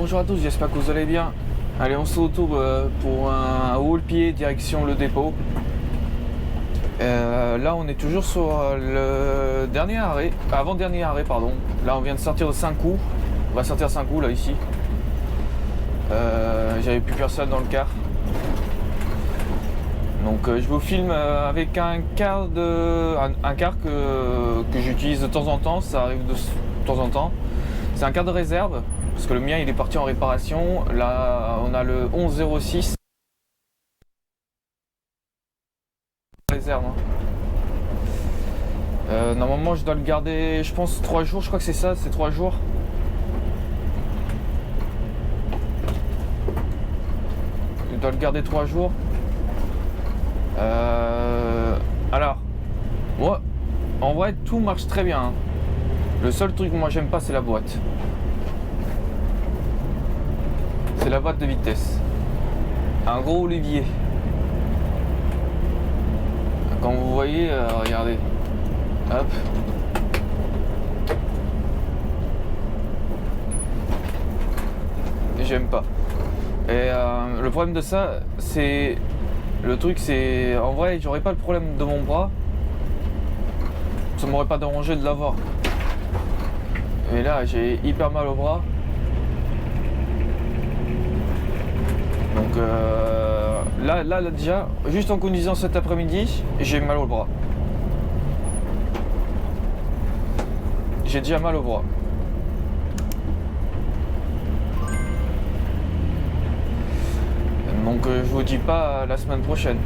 bonjour à tous, j'espère que vous allez bien. Allez, on se retrouve pour un haut-le-pied direction le dépôt. Là on est toujours sur le dernier arrêt, avant-dernier arrêt pardon. Là on vient de sortir de Saint-Cloud, on va sortir Saint-Cloud là ici. J'avais plus personne dans le car. Donc je vous filme avec un car que j'utilise de temps en temps, ça arrive de temps en temps. C'est un car de réserve, parce que le mien il est parti en réparation. Là on a le 1106. Réserve. Normalement je dois le garder, je pense 3 jours, je crois que c'est ça, c'est 3 jours. Je dois le garder 3 jours. Alors, moi, en vrai tout marche très bien. Hein. Le seul truc que moi j'aime pas c'est la boîte. C'est la boîte de vitesse. Un gros olivier. Comme vous voyez, regardez. Hop. J'aime pas. Et le problème de ça, c'est... Le truc c'est... En vrai, j'aurais pas le problème de mon bras. Ça m'aurait pas dérangé de l'avoir. Mais là, j'ai hyper mal au bras. Donc là déjà, juste en conduisant cet après-midi, j'ai mal au bras. J'ai déjà mal au bras. Donc je vous dis pas la semaine prochaine.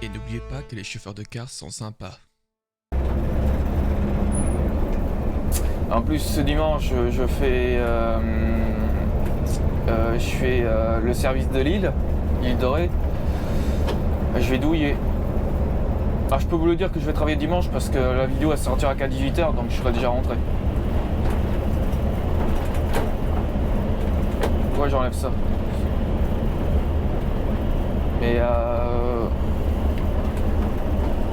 Et n'oubliez pas que les chauffeurs de car sont sympas. En plus ce dimanche je fais le service de l'île Dorée. Je vais douiller. Alors je peux vous le dire que je vais travailler dimanche parce que la vidéo elle sortira qu'à 18h donc je serai déjà rentré. Pourquoi j'enlève ça? Mais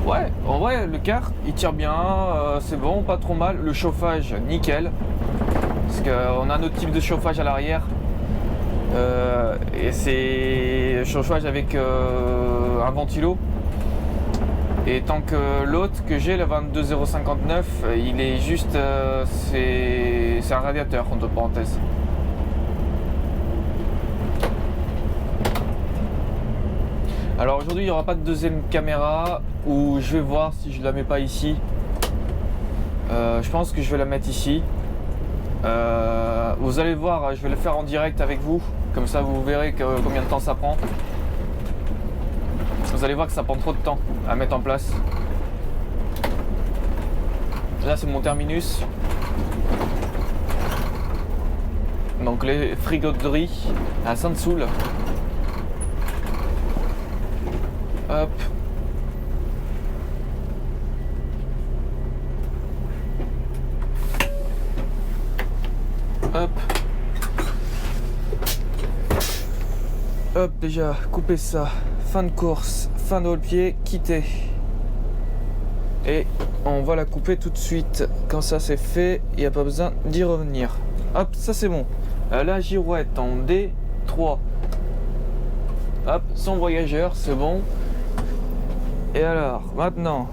ouais, en vrai le car il tire bien, c'est bon, pas trop mal. Le chauffage nickel. Parce qu'on a notre type de chauffage à l'arrière. Et c'est chauffage avec un ventilo. Et tant que l'autre que j'ai, le 22059, il est juste... c'est un radiateur entre parenthèses. Alors aujourd'hui il n'y aura pas de deuxième caméra où je vais voir si je la mets pas ici. Je pense que je vais la mettre ici. Vous allez voir, je vais le faire en direct avec vous. Comme ça vous verrez combien de temps ça prend. Vous allez voir que ça prend trop de temps à mettre en place. Là c'est mon terminus. Donc les frigos de riz à Sainte-Soule. Hop. Hop. Hop, déjà, couper ça. Fin de course, fin de haut-le-pied, quitter. Et on va la couper tout de suite. Quand ça c'est fait, il n'y a pas besoin d'y revenir. Hop, ça c'est bon. La girouette en D3. Hop, son voyageur, c'est bon. Et alors, maintenant,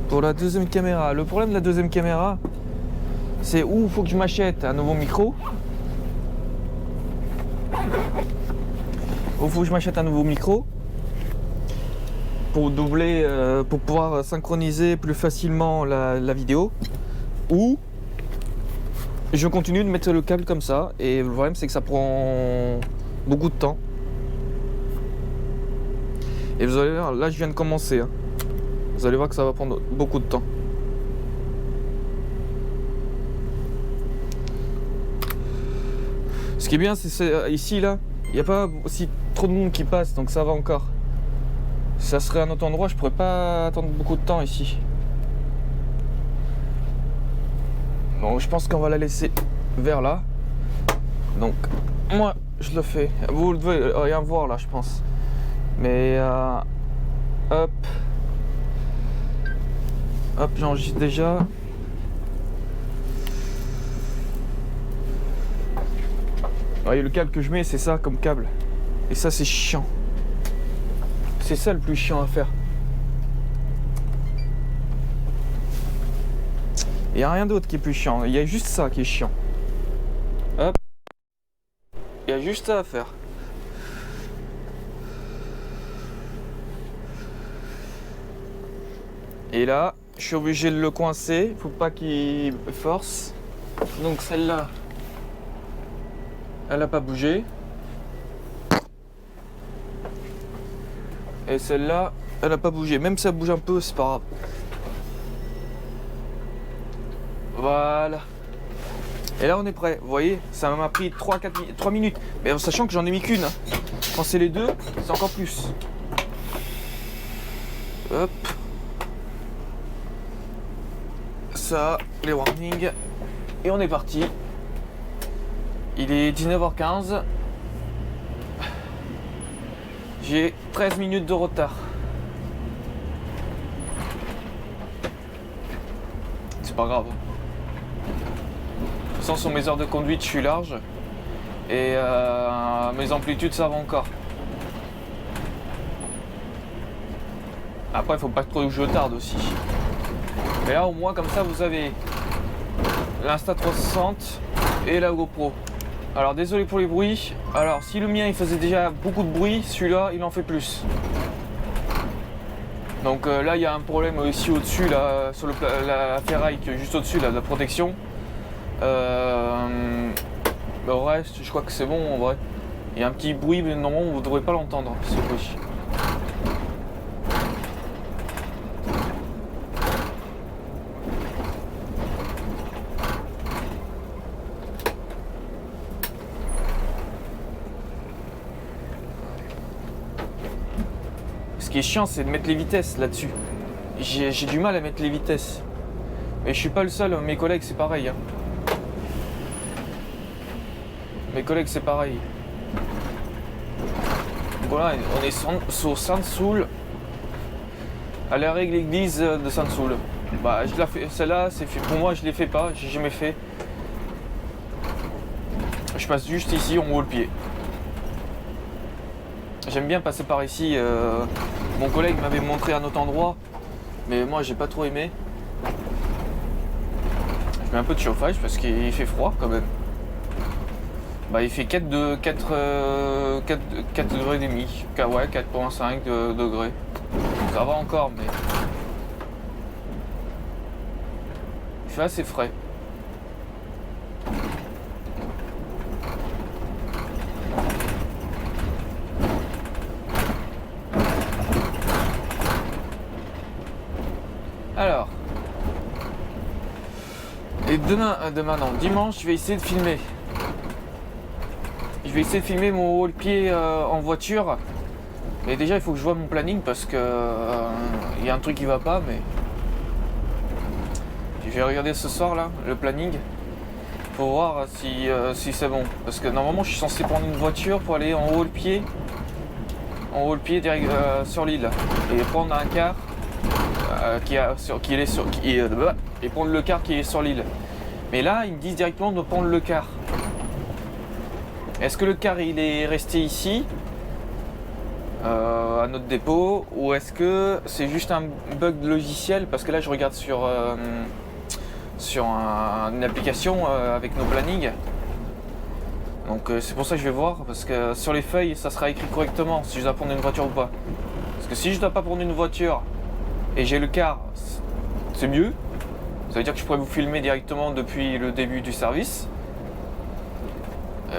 pour la deuxième caméra. Le problème de la deuxième caméra, c'est où il faut que je m'achète un nouveau micro. Où il faut que je m'achète un nouveau micro. pour doubler, pour pouvoir synchroniser plus facilement la vidéo, ou je continue de mettre le câble comme ça, et le problème c'est que ça prend beaucoup de temps. Et vous allez voir, là je viens de commencer, hein. Vous allez voir que ça va prendre beaucoup de temps. Ce qui est bien, c'est ici là, il n'y a pas aussi trop de monde qui passe, donc ça va encore. Si ça serait un autre endroit, je pourrais pas attendre beaucoup de temps ici. Donc je pense qu'on va la laisser vers là. Donc moi je le fais. Vous devez rien voir là, je pense. Mais hop, hop, j'enregistre déjà. Ouais, le câble que je mets, c'est ça comme câble. Et ça, c'est chiant. C'est ça le plus chiant à faire. Il n'y a rien d'autre qui est plus chiant. Il y a juste ça qui est chiant. Hop. Il y a juste ça à faire. Et là, je suis obligé de le coincer. Faut pas qu'il force. Donc celle-là, elle n'a pas bougé. Et celle-là, elle n'a pas bougé. Même si ça bouge un peu, c'est pas grave. Voilà. Et là, on est prêt. Vous voyez, ça m'a pris 3 minutes. Mais en sachant que j'en ai mis qu'une. Hein. Quand c'est les deux, c'est encore plus. Hop. Ça, les warnings. Et on est parti. Il est 19h15. J'ai 13 minutes de retard. C'est pas grave. De toute façon, sur mes heures de conduite, je suis large. Et mes amplitudes, ça va encore. Après, il faut pas trop que je tarde aussi. Mais là, au moins, comme ça, vous avez l'Insta360 et la GoPro. Alors désolé pour les bruits. Alors si le mien il faisait déjà beaucoup de bruit, celui-là il en fait plus. Donc là il y a un problème ici au-dessus, là sur la ferraille qui est juste au-dessus là, de la protection. Le reste je crois que c'est bon en vrai. Il y a un petit bruit mais normalement vous ne devrez pas l'entendre ce bruit. Ce qui est chiant, c'est de mettre les vitesses là-dessus. J'ai du mal à mettre les vitesses. Mais je suis pas le seul, mes collègues c'est pareil. Hein. Mes collègues c'est pareil. Voilà, on est sur Sainte-Soule. À la règle église de Sainte-Soule. Bah, je la fais. Celle-là, c'est fait. Pour moi, je l'ai fait pas. J'ai jamais fait. Je passe juste ici, on roule le pied. J'aime bien passer par ici. Mon collègue m'avait montré un autre endroit, mais moi j'ai pas trop aimé. Je mets un peu de chauffage parce qu'il fait froid quand même. Bah il fait 4 degrés et demi. Ouais, 4,5 degrés. Ça va encore, mais il fait assez frais. Alors, et demain non, dimanche, je vais essayer de filmer. Je vais essayer de filmer mon haut-le-pied en voiture. Mais déjà, il faut que je vois mon planning parce que il y a un truc qui va pas, mais je vais regarder ce soir là, le planning, pour voir si c'est bon. Parce que normalement, je suis censé prendre une voiture pour aller en haut-le-pied, direct sur l'île et prendre un car. Et prendre le car qui est sur l'île. Mais là, ils me disent directement de prendre le car. Est-ce que le car il est resté ici à notre dépôt, ou est-ce que c'est juste un bug de logiciel? Parce que là, je regarde sur une application avec nos plannings. Donc c'est pour ça que je vais voir, parce que sur les feuilles, ça sera écrit correctement si je dois prendre une voiture ou pas. Parce que si je dois pas prendre une voiture et j'ai le car, c'est mieux. Ça veut dire que je pourrais vous filmer directement depuis le début du service.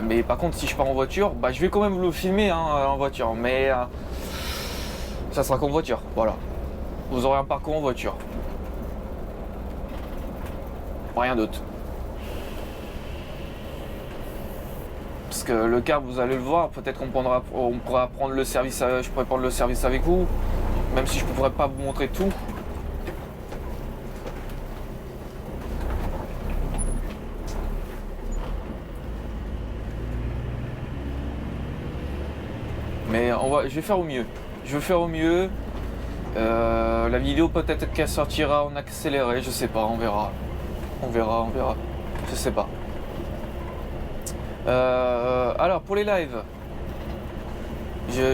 Mais par contre, si je pars en voiture, bah, je vais quand même le filmer en voiture. Mais ça sera qu'en voiture, voilà. Vous aurez un parcours en voiture. Rien d'autre. Parce que le car, vous allez le voir, peut-être on pourra prendre le service, je pourrais prendre le service avec vous, même si je ne pourrais pas vous montrer tout. Mais je vais faire au mieux. Je vais faire au mieux. La vidéo peut-être qu'elle sortira en accéléré, je sais pas, on verra. On verra. Je sais pas. Alors pour les lives,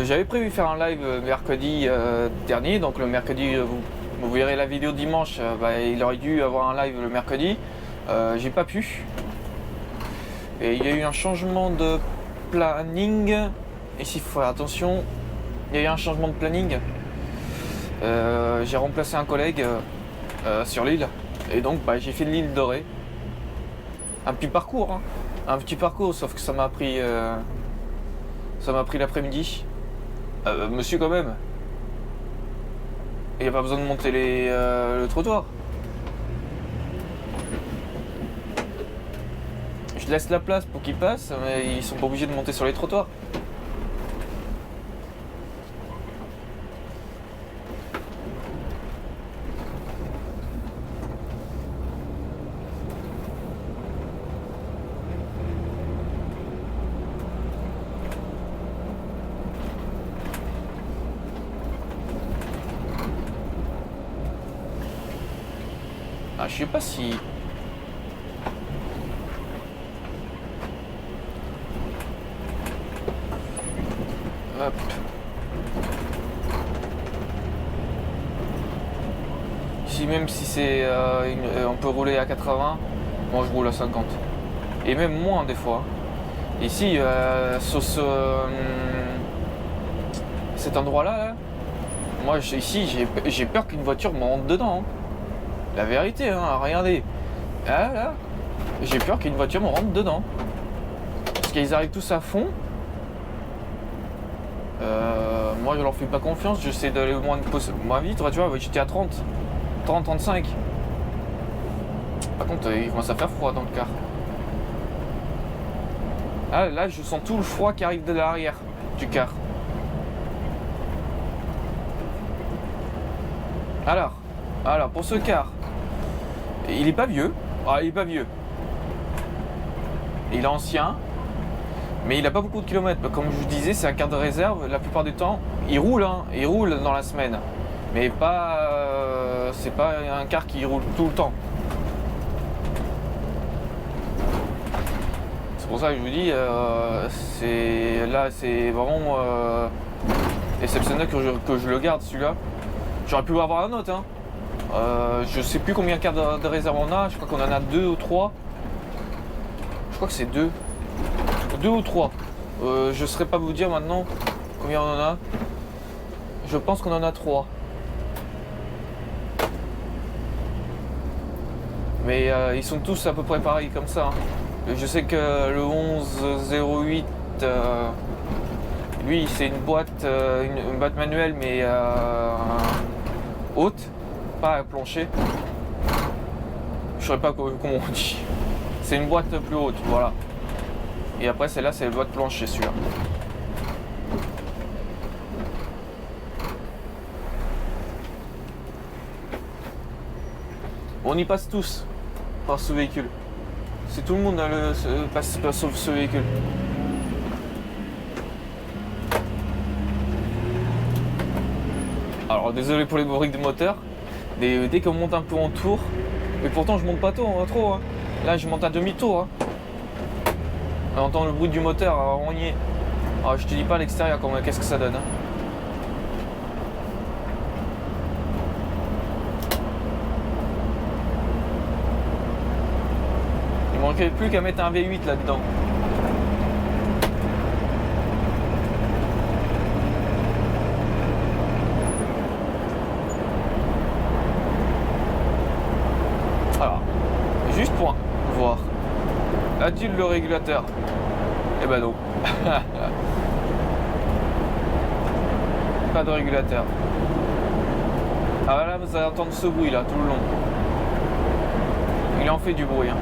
j'avais prévu faire un live mercredi dernier, donc le mercredi vous verrez la vidéo dimanche, il aurait dû avoir un live le mercredi, j'ai pas pu. Et il y a eu un changement de planning, ici il faut faire attention, il y a eu un changement de planning, j'ai remplacé un collègue sur l'île, et donc j'ai fait l'île dorée, un petit parcours, hein. Un petit parcours, sauf que ça m'a pris l'après-midi. Monsieur quand même. Il n'y a pas besoin de monter le trottoir. Je laisse la place pour qu'ils passent, mais ils sont pas obligés de monter sur les trottoirs. Ah, je sais pas si... Hop. Ici, même si c'est... on peut rouler à 80, moi je roule à 50. Et même moins des fois. Ici, sur cet endroit-là, là, moi ici j'ai peur qu'une voiture me rentre dedans. Hein. La vérité, hein, regardez. Ah, là, j'ai peur qu'une voiture me rentre dedans. Parce qu'ils arrivent tous à fond. Moi, je leur fais pas confiance. J'essaie d'aller moins vite. Tu vois, j'étais à 30, 35. Par contre, il commence à faire froid dans le car. Ah, là, je sens tout le froid qui arrive de l'arrière du car. Alors, pour ce car, il est pas vieux. Ah, il est pas vieux. Il est ancien, mais il a pas beaucoup de kilomètres. Comme je vous disais, c'est un car de réserve. La plupart du temps, il roule dans la semaine, mais pas. C'est pas un car qui roule tout le temps. C'est pour ça que je vous dis, c'est vraiment exceptionnel que je le garde celui-là. J'aurais pu avoir un autre, hein. Je sais plus combien de cartes de réserve on a, je crois qu'on en a 2 ou 3. Je crois que c'est 2. 2 ou 3. Je ne saurais pas vous dire maintenant combien on en a. Je pense qu'on en a 3. Mais ils sont tous à peu près pareils comme ça. Hein. Je sais que le 1108, lui c'est une boîte manuelle mais haute. Pas à plancher. Je saurais pas comment on dit. C'est une boîte plus haute, voilà. Et après celle-là c'est la boîte plancher celui-là. On y passe tous par ce véhicule. C'est tout le monde passe par ce véhicule. Alors désolé pour les bruits de moteur. Dès qu'on monte un peu en tour, mais pourtant je monte pas trop, hein. Là je monte à demi-tour. Hein. On entend le bruit du moteur, on y est. Alors je te dis pas à l'extérieur qu'est-ce que ça donne. Hein. Il manquait plus qu'à mettre un V8 là-dedans. d'habitude le régulateur. Eh ben non. Pas de régulateur. Ah voilà, vous allez entendre ce bruit là tout le long. Il en fait du bruit. Hein.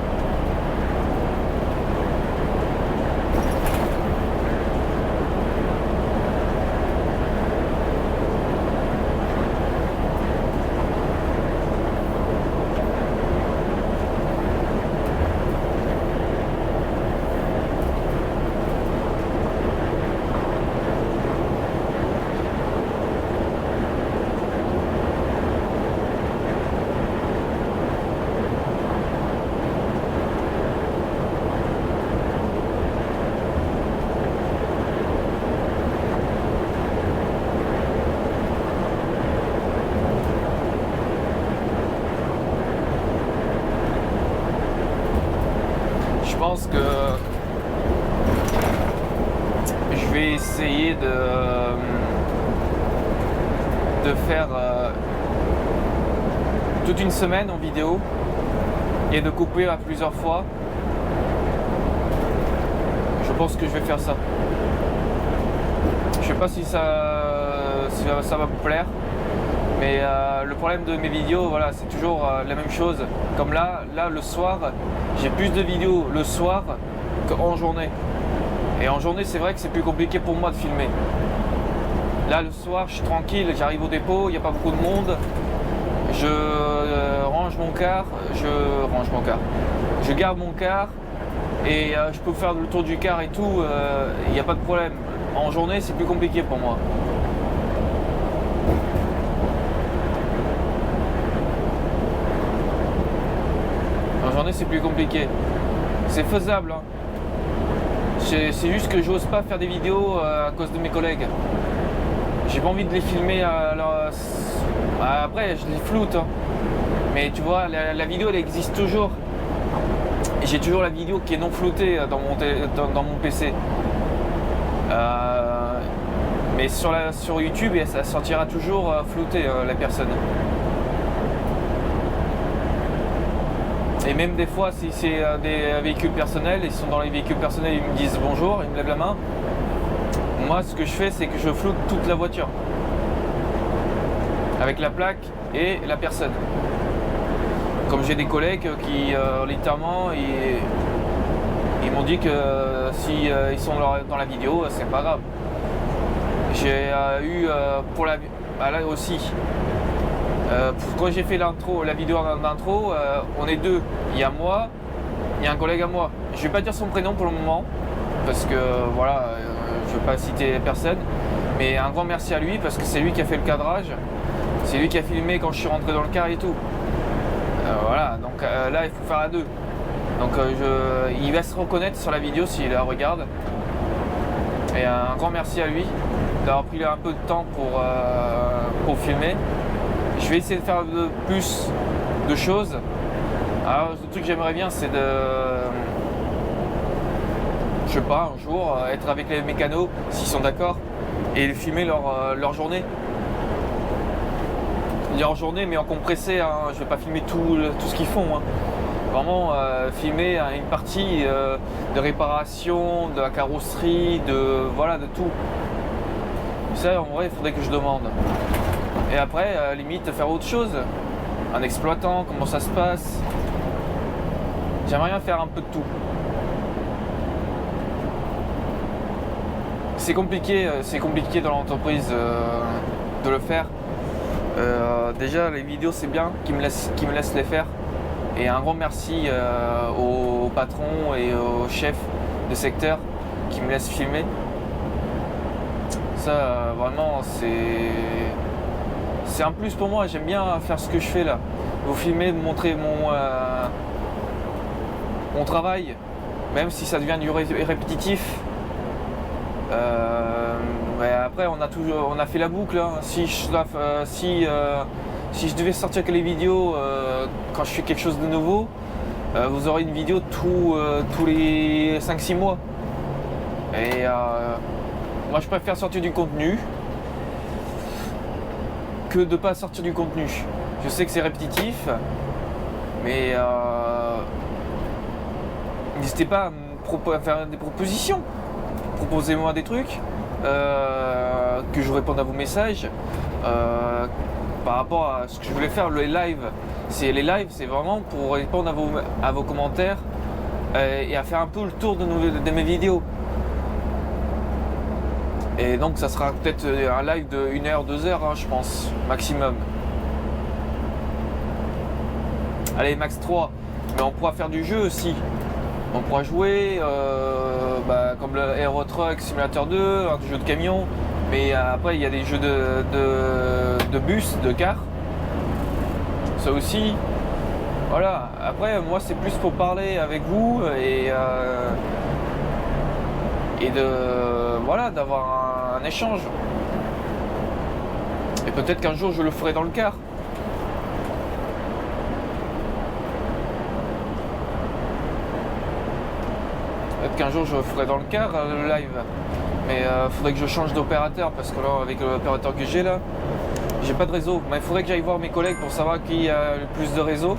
Je pense que je vais essayer de faire toute une semaine en vidéo et de couper à plusieurs fois. Je pense que je vais faire ça. Je sais pas si ça va me plaire, mais le problème de mes vidéos, voilà, c'est toujours la même chose. Comme là le soir, j'ai plus de vidéos le soir qu'en journée. Et en journée, c'est vrai que c'est plus compliqué pour moi de filmer. Là, le soir, je suis tranquille, j'arrive au dépôt, il n'y a pas beaucoup de monde. Je range mon car, je garde mon car et je peux faire le tour du car et tout, il n'y a pas de problème. En journée, c'est plus compliqué pour moi. En journée, c'est plus compliqué. C'est faisable, hein. C'est juste que j'ose pas faire des vidéos à cause de mes collègues. J'ai pas envie de les filmer. Après, je les floute. Hein. Mais tu vois, la vidéo, elle existe toujours. Et j'ai toujours la vidéo qui est non floutée dans mon PC. Mais sur YouTube, ça sortira toujours flouté, la personne. Et même des fois, si c'est des véhicules personnels, ils sont dans les véhicules personnels, ils me disent bonjour, ils me lèvent la main. Moi, ce que je fais, c'est que je floute toute la voiture. Avec la plaque et la personne. Comme j'ai des collègues qui, littéralement, ils m'ont dit que si ils sont dans la vidéo, c'est pas grave. J'ai eu pour la... Bah là aussi. Quand j'ai fait la vidéo d'intro, on est deux. Il y a moi, il y a un collègue à moi. Je vais pas dire son prénom pour le moment, parce que voilà, je vais pas citer personne. Mais un grand merci à lui, parce que c'est lui qui a fait le cadrage. C'est lui qui a filmé quand je suis rentré dans le car et tout. Voilà, donc là il faut faire à deux. Donc il va se reconnaître sur la vidéo s'il la regarde. Et un grand merci à lui d'avoir pris un peu de temps pour filmer. Je vais essayer de faire plus de choses. Alors le truc que j'aimerais bien, c'est de, je sais pas, un jour être avec les mécanos s'ils sont d'accord et filmer leur journée. Leur journée, mais en compressé. Hein. Je vais pas filmer tout ce qu'ils font. Hein. Vraiment filmer une partie de réparation, de la carrosserie, de tout. Ça, en vrai, il faudrait que je demande. Et après, limite, faire autre chose. Un exploitant, comment ça se passe. J'aimerais bien faire un peu de tout. C'est compliqué dans l'entreprise de le faire. Déjà, les vidéos, c'est bien qu'ils me laissent les faire. Et un grand merci au patron et au chef de secteur qui me laissent filmer. Ça, vraiment, c'est un plus pour moi. J'aime bien faire ce que je fais là. Vous filmer, montrer mon travail, même si ça devient du répétitif. Après, on a fait la boucle. Hein. Si je devais sortir que les vidéos quand je fais quelque chose de nouveau, vous aurez une vidéo tous les 5-6 mois. Et moi, je préfère sortir du contenu que de ne pas sortir du contenu. Je sais que c'est répétitif, mais n'hésitez pas faire des propositions. Proposez-moi des trucs, que je réponde à vos messages. Par rapport à ce que je voulais faire, les lives, c'est vraiment pour répondre à vos commentaires et à faire un peu le tour de mes vidéos. Et donc ça sera peut-être un live de 1 heure, 2 heures, je pense, maximum. Allez, max 3. Mais on pourra faire du jeu aussi. On pourra jouer comme le Euro Truck Simulator 2, un jeu de camion. Mais après, il y a des jeux de bus, de cars. Ça aussi. Voilà. Après, moi, c'est plus pour parler avec vous et d'avoir un échange. Et peut-être qu'un jour, je le ferai dans le car. Peut-être qu'un jour je ferai dans le car le live, mais faudrait que je change d'opérateur parce que là avec l'opérateur que j'ai là, j'ai pas de réseau. Mais il faudrait que j'aille voir mes collègues pour savoir qui a le plus de réseau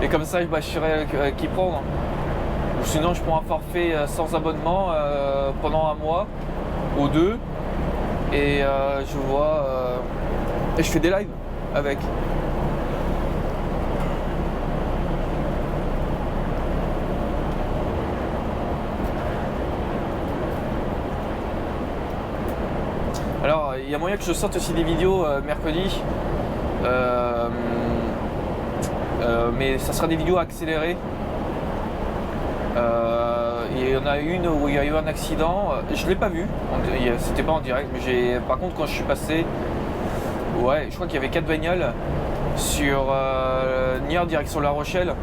et comme ça je saurai qui prendre. Ou sinon je prends un forfait sans abonnement pendant un mois ou 2 et je vois et je fais des lives avec. Alors, il y a moyen que je sorte aussi des vidéos mercredi, mais ça sera des vidéos accélérées. Il y en a une où il y a eu un accident, je ne l'ai pas vu, c'était pas en direct, mais par contre quand je suis passé, je crois qu'il y avait 4 bagnoles sur Niort direction La Rochelle.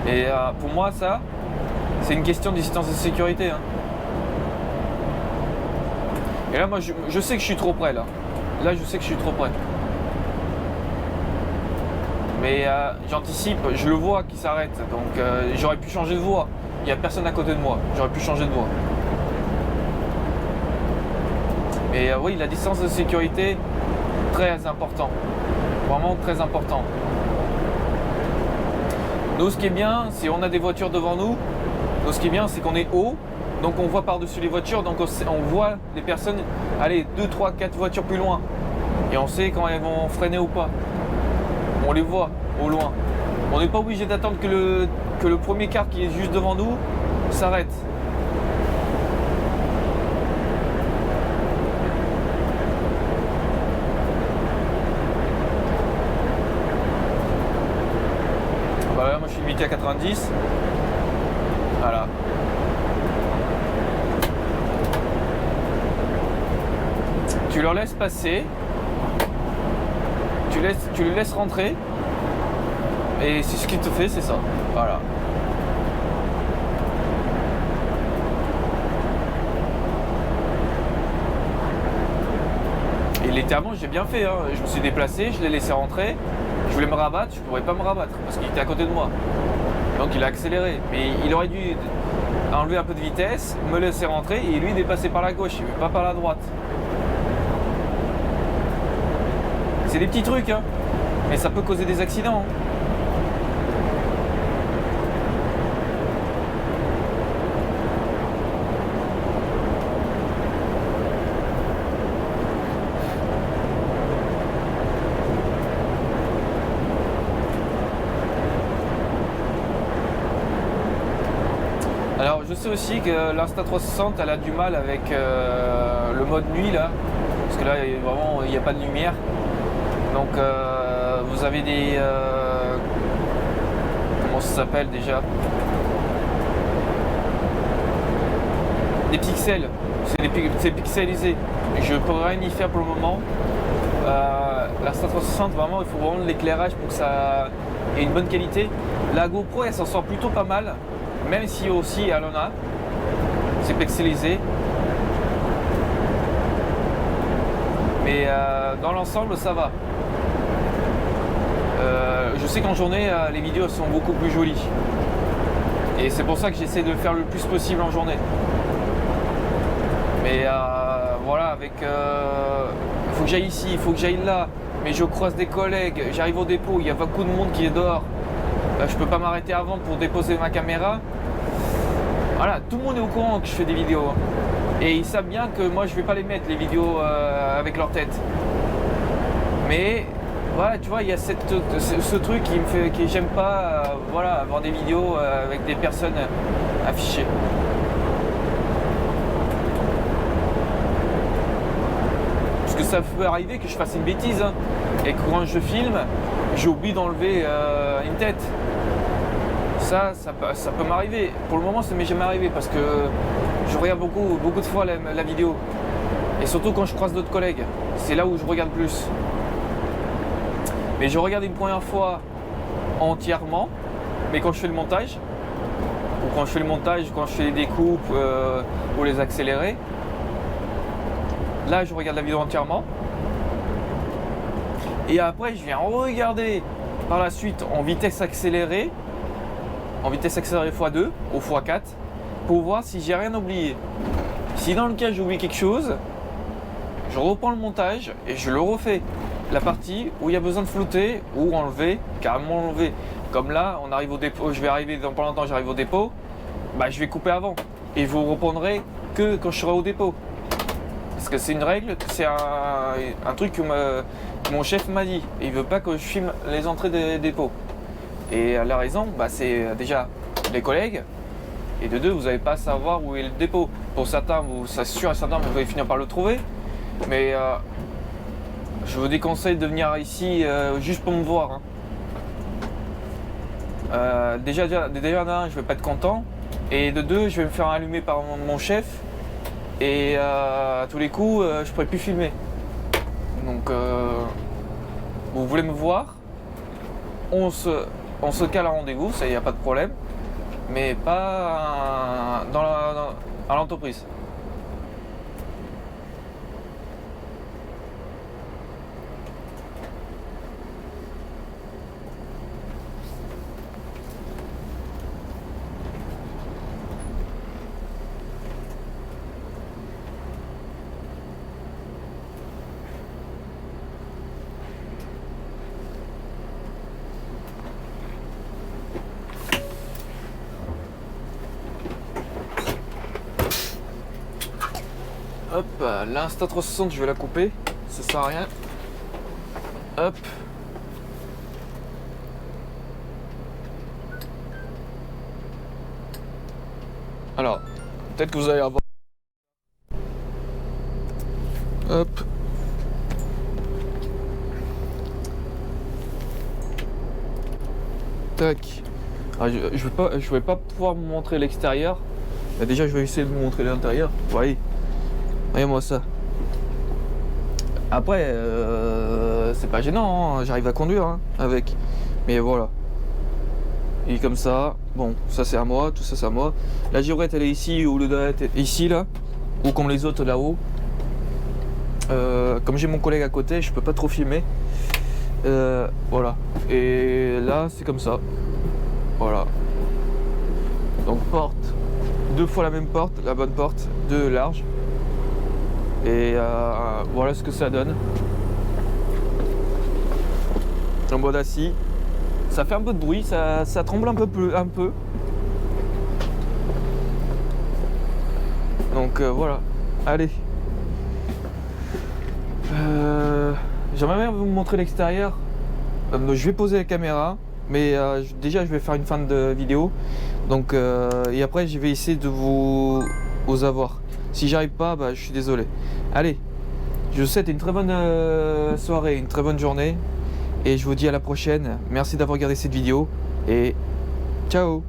Et pour moi ça, c'est une question de distance de sécurité. Et là, moi, je sais que je suis trop près, là. Là, je sais que je suis trop près. Mais j'anticipe, je le vois qui s'arrête. Donc, j'aurais pu changer de voie. Il n'y a personne à côté de moi. J'aurais pu changer de voie. Mais oui, la distance de sécurité, très important. Vraiment très important. Nous, ce qui est bien, c'est qu'on a des voitures devant nous. Nous, ce qui est bien, c'est qu'on est haut. Donc on voit par-dessus les voitures, donc on voit les personnes aller 2, 3, 4 voitures plus loin. Et on sait quand elles vont freiner ou pas. On les voit au loin. On n'est pas obligé d'attendre que le premier car qui est juste devant nous s'arrête. Voilà, moi je suis limité à 90. Voilà. Tu leur laisses passer, tu les laisses rentrer, et c'est ce qu'il te fait, c'est ça. Voilà. Et littéralement, j'ai bien fait. Je me suis déplacé, je l'ai laissé rentrer. Je voulais me rabattre, je ne pourrais pas me rabattre parce qu'il était à côté de moi. Donc il a accéléré. Mais il aurait dû enlever un peu de vitesse, me laisser rentrer et lui il est passé par la gauche, pas par la droite. C'est des petits trucs, mais ça peut causer des accidents. Alors je sais aussi que l'Insta360 elle a du mal avec le mode nuit là, parce que là vraiment il n'y a pas de lumière. Donc vous avez des... comment ça s'appelle déjà? Des pixels. C'est pixelisé. Je ne peux rien y faire pour le moment. L'Insta360 vraiment il faut vraiment de l'éclairage pour que ça ait une bonne qualité. La GoPro elle s'en sort plutôt pas mal. Même si aussi elle en a. C'est pixelisé. Mais dans l'ensemble ça va. Je sais qu'en journée, les vidéos sont beaucoup plus jolies. Et c'est pour ça que j'essaie de le faire le plus possible en journée. Mais voilà, avec... il faut que j'aille ici, il faut que j'aille là. Mais je croise des collègues, j'arrive au dépôt, il y a beaucoup de monde qui est dehors. Je peux pas m'arrêter avant pour déposer ma caméra. Voilà, tout le monde est au courant que je fais des vidéos. Hein. Et ils savent bien que moi je vais pas les mettre les vidéos avec leur tête. Mais voilà, tu vois, il y a ce truc qui me fait, que j'aime pas, voilà, avoir des vidéos avec des personnes affichées. Parce que ça peut arriver que je fasse une bêtise, hein, et que quand je filme, j'oublie d'enlever une tête. Ça peut m'arriver. Pour le moment, ça m'est jamais arrivé parce que je regarde beaucoup de fois la vidéo. Et surtout quand je croise d'autres collègues, c'est là où je regarde plus. Mais je regarde une première fois entièrement, mais quand je fais le montage, ou quand je fais les découpes ou les accélérés, là je regarde la vidéo entièrement. Et après je viens regarder par la suite en vitesse accélérée x2 ou x4 pour voir si j'ai rien oublié. Si dans le cas j'ai oublié quelque chose, je reprends le montage et je le refais. La partie où il y a besoin de flouter ou enlever, carrément enlever. Comme là, on arrive au dépôt, je vais arriver dans pas longtemps, j'arrive au dépôt, bah je vais couper avant. Et je vous reprendrai que quand je serai au dépôt. Parce que c'est une règle, c'est un truc que mon chef m'a dit. Il veut pas que je filme les entrées des dépôts. Et la raison, bah, c'est déjà les collègues. Et de deux, vous n'allez pas savoir où est le dépôt. Pour certains, c'est sûr et certain, vous allez finir par le trouver. Mais je vous déconseille de venir ici juste pour me voir. Hein. Déjà d'un, je vais pas être content. Et de deux, je vais me faire allumer par mon chef. Et à tous les coups, je pourrai plus filmer. Donc, vous voulez me voir, on se cale un rendez-vous, ça y a pas de problème. Mais pas à l'entreprise. Hop, l'Insta360, je vais la couper, ça sert à rien. Hop. Alors, peut-être que vous allez avoir... Hop. Tac. Alors, je vais pas pouvoir vous montrer l'extérieur. Mais déjà, je vais essayer de vous montrer l'intérieur. Vous voyez. Regardez-moi ça. Après, c'est pas gênant, hein. J'arrive à conduire hein, avec. Mais voilà. Et comme ça, bon, ça c'est à moi, tout ça c'est à moi. La girouette elle est ici, ou le doigt est ici là, ou comme les autres là-haut. Comme j'ai mon collègue à côté, je peux pas trop filmer. Voilà. Et là, c'est comme ça. Voilà. Donc porte, 2 fois la même porte, la bonne porte, 2 larges. Et voilà ce que ça donne. En mode assis. Ça fait un peu de bruit, ça tremble un peu. Donc voilà. Allez. J'aimerais bien vous montrer l'extérieur. Je vais poser la caméra. Mais déjà je vais faire une fin de vidéo. Donc et après je vais essayer de vous avoir. Si j'arrive pas, bah, je suis désolé. Allez, je vous souhaite une très bonne soirée, une très bonne journée. Et je vous dis à la prochaine. Merci d'avoir regardé cette vidéo. Et ciao!